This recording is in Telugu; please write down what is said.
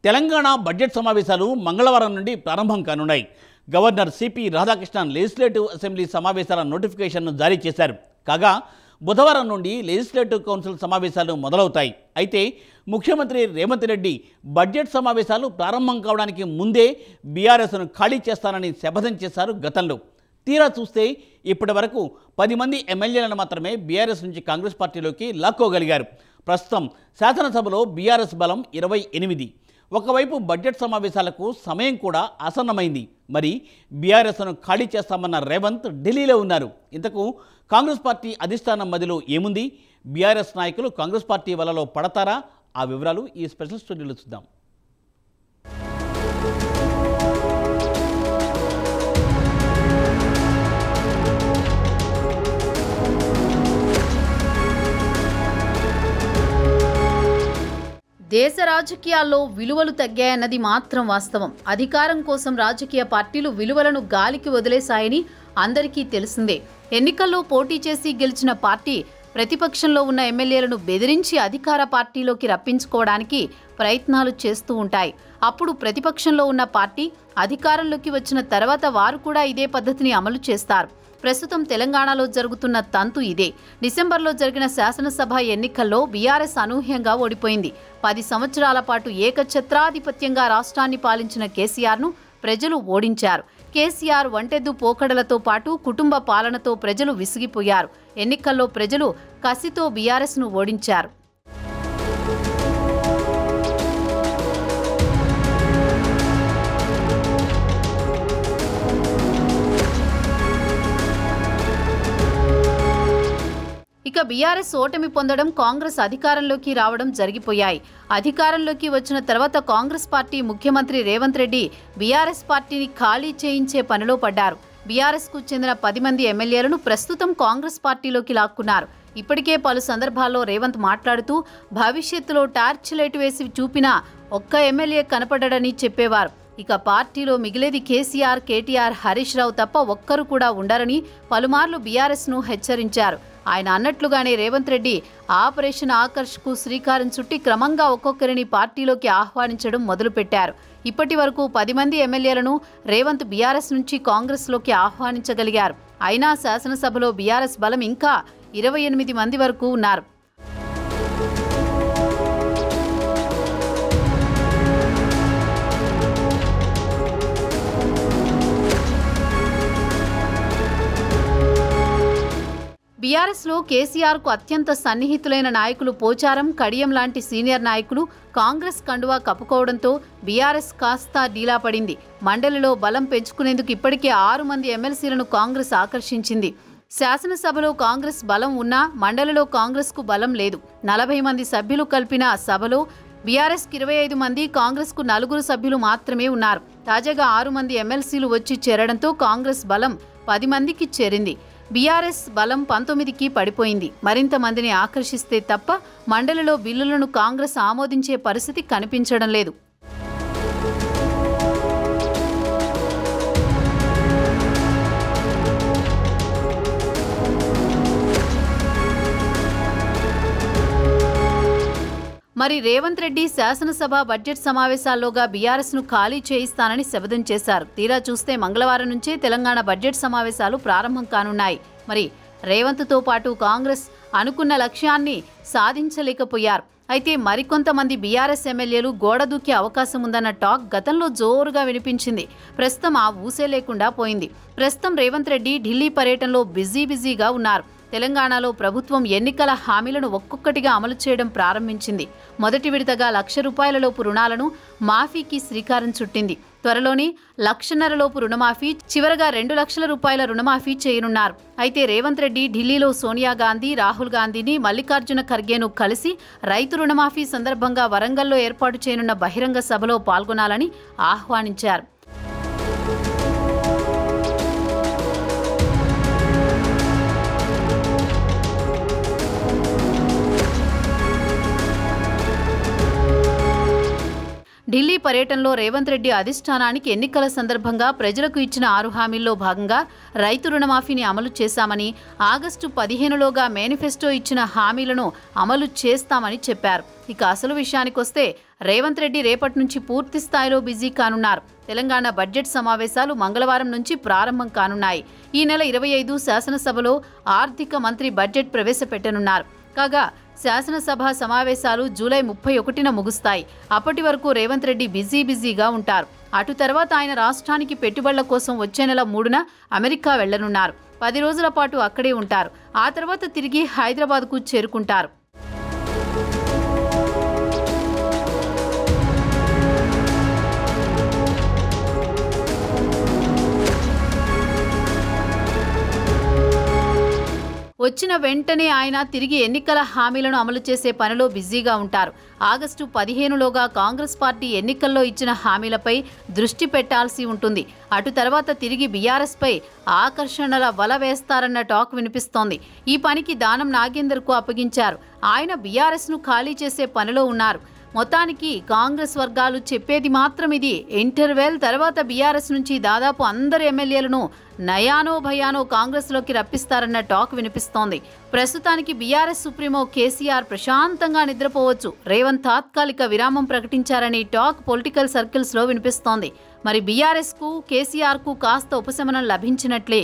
తెలంగాణ బడ్జెట్ సమావేశాలు మంగళవారం నుండి ప్రారంభం కానున్నాయి. Governor CP Radhakrishnan legislative assembly సమావేశాల నోటిఫికేషన్ను జారీ చేశారు. కాగా బుధవారం నుండి లెజిస్లేటివ్ కౌన్సిల్ సమావేశాలు మొదలవుతాయి. అయితే ముఖ్యమంత్రి రేవంత్ రెడ్డి బడ్జెట్ సమావేశాలు ప్రారంభం కావడానికి ముందే బీఆర్ఎస్ను ఖాళీ చేస్తానని శపథం చేశారు గతంలో. తీరా చూస్తే ఇప్పటి వరకు 10 మంది ఎమ్మెల్యేలను మాత్రమే బీఆర్ఎస్ నుంచి కాంగ్రెస్ పార్టీలోకి లాక్కోగలిగారు. ప్రస్తుతం శాసనసభలో బీఆర్ఎస్ బలం 28. ఒకవైపు బడ్జెట్ సమావేశాలకు సమయం కూడా ఆసన్నమైంది. మరి బీఆర్ఎస్ను ఖాళీ చేస్తామన్న రేవంత్ ఢిల్లీలో ఉన్నారు. ఇంతకు కాంగ్రెస్ పార్టీ అధిష్టానం మధ్యలో ఏముంది? బీఆర్ఎస్ నాయకులు కాంగ్రెస్ పార్టీ వలలో పడతారా? ఆ వివరాలు ఈ స్పెషల్ స్టోరీలో చూద్దాం. దేశ రాజకీయాల్లో విలువలు తగ్గాయన్నది మాత్రం వాస్తవం. అధికారం కోసం రాజకీయ పార్టీలు విలువలను గాలికి వదిలేశాయని అందరికీ తెలిసిందే. ఎన్నికల్లో పోటీ చేసి గెలిచిన పార్టీ ప్రతిపక్షంలో ఉన్న ఎమ్మెల్యేలను బెదిరించి అధికార పార్టీలోకి రప్పించుకోవడానికి ప్రయత్నాలు చేస్తూ ఉంటాయి. అప్పుడు ప్రతిపక్షంలో ఉన్న పార్టీ అధికారంలోకి వచ్చిన తర్వాత వారు కూడా ఇదే పద్ధతిని అమలు చేస్తారు. ప్రస్తుతం తెలంగాణలో జరుగుతున్న తంతు ఇదే. డిసెంబర్లో జరిగిన శాసనసభ ఎన్నికల్లో బీఆర్ఎస్ అనూహ్యంగా ఓడిపోయింది. 10 సంవత్సరాల పాటు ఏకఛత్రాధిపత్యంగా రాష్ట్రాన్ని పాలించిన కేసీఆర్ను ప్రజలు ఓడించారు. కేసీఆర్ వంటెద్దు పోకడలతో పాటు కుటుంబ పాలనతో ప్రజలు విసిగిపోయారు. ఎన్నికల్లో ప్రజలు కసితో బీఆర్ఎస్ను ఓడించారు. ఇక బీఆర్ఎస్ ఓటమి పొందడం, కాంగ్రెస్ అధికారంలోకి రావడం జరిగిపోయాయి. అధికారంలోకి వచ్చిన తర్వాత కాంగ్రెస్ పార్టీ ముఖ్యమంత్రి రేవంత్ రెడ్డి బీఆర్ఎస్ పార్టీని ఖాళీ చేయించే పనిలో పడ్డారు. బీఆర్ఎస్కు చెందిన 10 మంది ఎమ్మెల్యేలను ప్రస్తుతం కాంగ్రెస్ పార్టీలోకి లాక్కున్నారు. ఇప్పటికే పలు సందర్భాల్లో రేవంత్ మాట్లాడుతూ భవిష్యత్తులో టార్చ్ లైట్ వేసి చూపినా ఒక్క ఎమ్మెల్యే కనపడడని చెప్పేవారు. ఇక పార్టీలో మిగిలేది కేసీఆర్, కేటీఆర్, హరీష్ రావు తప్ప ఒక్కరు కూడా ఉండరని పలుమార్లు బీఆర్ఎస్ను హెచ్చరించారు. ఆయన అన్నట్లుగానే రేవంత్ రెడ్డి ఆపరేషన్ ఆకర్ష్కు శ్రీకారం చుట్టి క్రమంగా ఒక్కొక్కరిని పార్టీలోకి ఆహ్వానించడం మొదలుపెట్టారు. ఇప్పటి వరకు 10 మంది ఎమ్మెల్యేలను రేవంత్ బీఆర్ఎస్ నుంచి కాంగ్రెస్లోకి ఆహ్వానించగలిగారు. అయినా శాసనసభలో బీఆర్ఎస్ బలం ఇంకా 28 మంది వరకు ఉన్నారు. బీఆర్ఎస్లో కేసీఆర్కు అత్యంత సన్నిహితులైన నాయకులు పోచారం, కడియం లాంటి సీనియర్ నాయకులు కాంగ్రెస్ కండువా కప్పుకోవడంతో బీఆర్ఎస్ కాస్త డీలా పడింది. మండలిలో బలం పెంచుకునేందుకు ఇప్పటికే 6 మంది ఎమ్మెల్సీలను కాంగ్రెస్ ఆకర్షించింది. శాసనసభలో కాంగ్రెస్ బలం ఉన్నా మండలిలో కాంగ్రెస్కు బలం లేదు. 40 మంది సభ్యులు కలిపిన సభలో బీఆర్ఎస్కు 25 మంది, కాంగ్రెస్కు 4 సభ్యులు మాత్రమే ఉన్నారు. తాజాగా 6 మంది ఎమ్మెల్సీలు వచ్చి చేరడంతో కాంగ్రెస్ బలం 10 మందికి చేరింది. బీఆర్ఎస్ బలం 19కి పడిపోయింది. మరింత మందిని ఆకర్షిస్తే తప్ప మండలిలో బిల్లులను కాంగ్రెస్ ఆమోదించే పరిస్థితి కనిపించడం లేదు. మరి రేవంత్ రెడ్డి శాసనసభ బడ్జెట్ సమావేశాల్లోగా బీఆర్ఎస్ను ఖాళీ చేయిస్తానని శపథం చేశారు. తీరా చూస్తే మంగళవారం నుంచే తెలంగాణ బడ్జెట్ సమావేశాలు ప్రారంభం కానున్నాయి. మరి రేవంత్తో పాటు కాంగ్రెస్ అనుకున్న లక్ష్యాన్ని సాధించలేకపోయారు. అయితే మరికొంతమంది బీఆర్ఎస్ ఎమ్మెల్యేలు గోడ దూకే అవకాశం ఉందన్న టాక్ గతంలో జోరుగా వినిపించింది. ప్రస్తుతం ఆ ఊసే లేకుండా పోయింది. ప్రస్తుతం రేవంత్ రెడ్డి ఢిల్లీ పర్యటనలో బిజీగా ఉన్నారు. తెలంగాణలో ప్రభుత్వం ఎన్నికల హామీలను ఒక్కొక్కటిగా అమలు చేయడం ప్రారంభించింది. మొదటి విడతగా ₹1,00,000 రుణాలను మాఫీకి శ్రీకారం చుట్టింది. త్వరలోనే ₹1,50,000 రుణమాఫీ, చివరగా ₹2,00,000 రుణమాఫీ చేయనున్నారు. అయితే రేవంత్ రెడ్డి ఢిల్లీలో సోనియా గాంధీ, రాహుల్ గాంధీని, మల్లికార్జున ఖర్గేను కలిసి రైతు రుణమాఫీ సందర్భంగా వరంగల్లో ఏర్పాటు చేయనున్న బహిరంగ సభలో పాల్గొనాలని ఆహ్వానించారు. ఢిల్లీ పర్యటనలో రేవంత్ రెడ్డి అధిష్టానానికి ఎన్నికల సందర్భంగా ప్రజలకు ఇచ్చిన 6 హామీల్లో భాగంగా రైతు రుణమాఫీని అమలు చేశామని, ఆగస్టు 15లోగా మేనిఫెస్టో ఇచ్చిన హామీలను అమలు చేస్తామని చెప్పారు. ఇక అసలు విషయానికొస్తే రేవంత్ రెడ్డి రేపటి నుంచి పూర్తి స్థాయిలో బిజీ కానున్నారు. తెలంగాణ బడ్జెట్ సమావేశాలు మంగళవారం నుంచి ప్రారంభం కానున్నాయి. ఈ నెల 25 శాసనసభలో ఆర్థిక మంత్రి బడ్జెట్ ప్రవేశపెట్టనున్నారు. కాగా శాసనసభ సమావేశాలు జూలై 31న ముగుస్తాయి. అప్పటి వరకు రేవంత్ రెడ్డి బిజీగా ఉంటారు. అటు తర్వాత ఆయన రాష్ట్రానికి పెట్టుబడుల కోసం వచ్చే నెల 3న అమెరికా వెళ్లనున్నారు. 10 రోజుల పాటు అక్కడే ఉంటారు. ఆ తర్వాత తిరిగి హైదరాబాద్కు చేరుకుంటారు. వచ్చిన వెంటనే ఆయన తిరిగి ఎన్నికల హామీలను అమలు చేసే పనిలో బిజీగా ఉంటారు. ఆగస్టు 15లోగా కాంగ్రెస్ పార్టీ ఎన్నికల్లో ఇచ్చిన హామీలపై దృష్టి పెట్టాల్సి ఉంటుంది. అటు తర్వాత తిరిగి బీఆర్ఎస్పై ఆకర్షణల వల వేస్తారన్న టాక్ వినిపిస్తోంది. ఈ పనికి దానం నాగేందర్కు అప్పగించారు. ఆయన బీఆర్ఎస్ను ఖాళీ చేసే పనిలో ఉన్నారు. మొత్తానికి కాంగ్రెస్ వర్గాలు చెప్పేది మాత్రం ఇది. ఇంటర్వెల్ తర్వాత బీఆర్ఎస్ నుంచి దాదాపు అందరు ఎమ్మెల్యేలను నయానో భయానో కాంగ్రెస్లోకి రప్పిస్తారన్న టాక్ వినిపిస్తోంది. ప్రస్తుతానికి బీఆర్ఎస్ సుప్రీమో కేసీఆర్ ప్రశాంతంగా నిద్రపోవచ్చు. రేవంత్ తాత్కాలిక విరామం ప్రకటించారని టాక్ పొలిటికల్ సర్కిల్స్లో వినిపిస్తోంది. మరి బీఆర్ఎస్కు కేసీఆర్కు కాస్త ఉపశమనం లభించినట్లే.